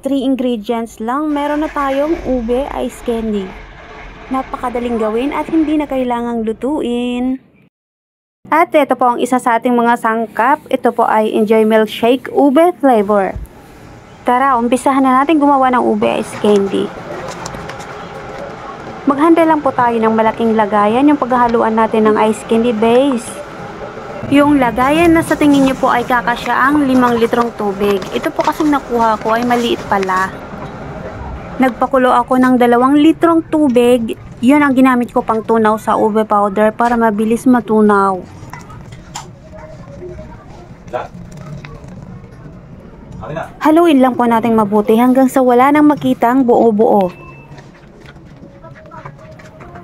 3 ingredients lang, meron na tayong ube ice candy. Napakadaling gawin at hindi na kailangang lutuin. At ito po ang isa sa ating mga sangkap. Ito po ay Enjoy Milkshake ube flavor. Tara, umpisahan na natin gumawa ng ube ice candy. Maghanda lang po tayo ng malaking lagayan yung paghahaluan natin ng ice candy base. Yung lagayan na sa tingin nyo po ay kakasya ang 5 litrong tubig. Ito po kasing nakuha ko ay maliit pala. Nagpakulo ako ng 2 litrong tubig. Yun ang ginamit ko pang tunaw sa ube powder para mabilis matunaw. Haluin lang po natin mabuti hanggang sa wala nang makitang buo-buo.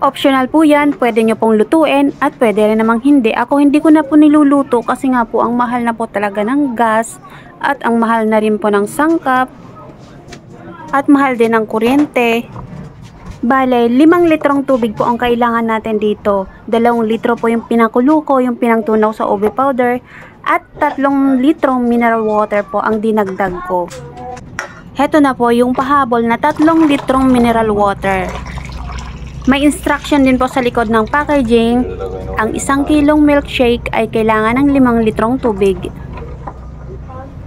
Optional po yan, pwede nyo pong lutuin at pwede rin namang hindi. Ako hindi ko na po niluluto kasi nga po ang mahal na po talaga ng gas at ang mahal na rin po ng sangkap at mahal din ng kuryente. Bale, 5 litrong tubig po ang kailangan natin dito. 2 litro po yung pinakulo ko, yung pinangtunaw sa ube powder at 3 litrong mineral water po ang dinagdag ko. Heto na po yung pahabol na 3 litrong mineral water. May instruction din po sa likod ng packaging. Ang 1 kilong milkshake ay kailangan ng 5 litrong tubig.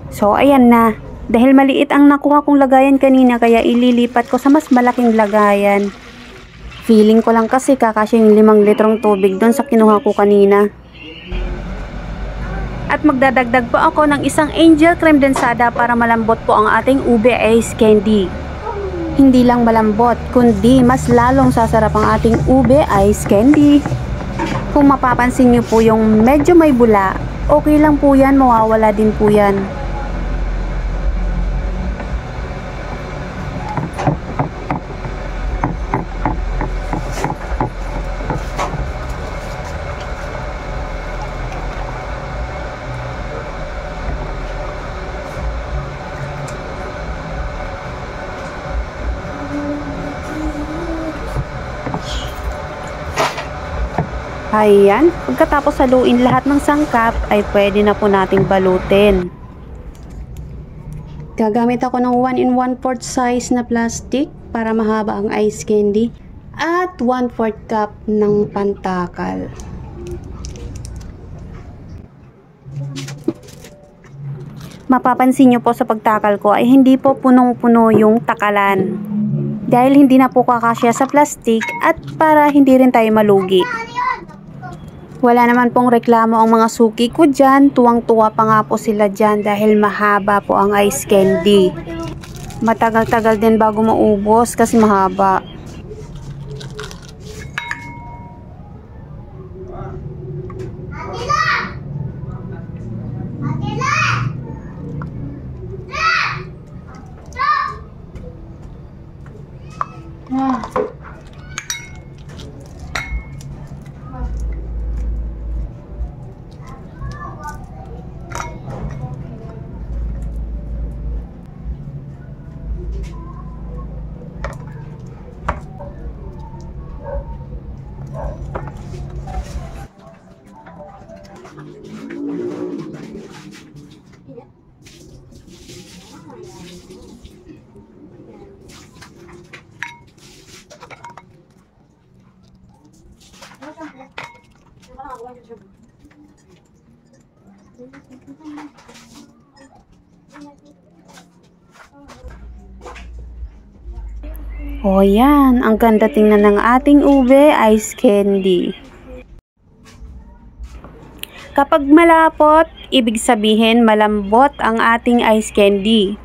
So, ayan na. Dahil maliit ang nakuha kong lagayan kanina, kaya ililipat ko sa mas malaking lagayan. Feeling ko lang kasi kakasya yung 5 litrong tubig doon sa kinuha ko kanina. At magdadagdag po ako ng 1 angel creme densada para malambot po ang ating ube ice candy. Hindi lang malambot, kundi mas lalong sasarap ang ating ube ice candy. Kung mapapansin nyo po yung medyo may bula, okay lang po yan, mawawala din po yan. Ayan, pagkatapos haluin lahat ng sangkap ay pwede na po nating balutin. Gagamit ako ng 1 1/4 size na plastic para mahaba ang ice candy at 1/4 cup ng pantakal. Mapapansin nyo po sa pagtakal ko ay hindi po punong-puno yung takalan. Dahil hindi na po kakasya sa plastic at para hindi rin tayo malugi. Wala naman pong reklamo ang mga suki ko dyan. Tuwang-tuwa pa nga po sila dyan dahil mahaba po ang ice candy. Matagal-tagal din bago maubos kasi mahaba. O yan, ang ganda tingnan ng ating ube ice candy. Kapag malapot, ibig sabihin malambot ang ating ice candy.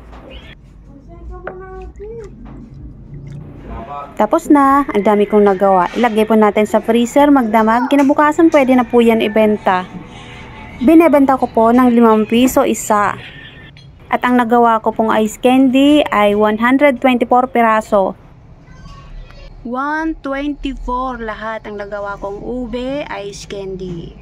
Tapos na, ang dami kong nagawa. Ilagay po natin sa freezer, magdamag. Kinabukasan pwede na po yan ibenta. Binebenta ko po ng 5 piso isa. At ang nagawa ko pong ice candy ay 124 piraso. 124 lahat ang nagawa kong ube ice candy.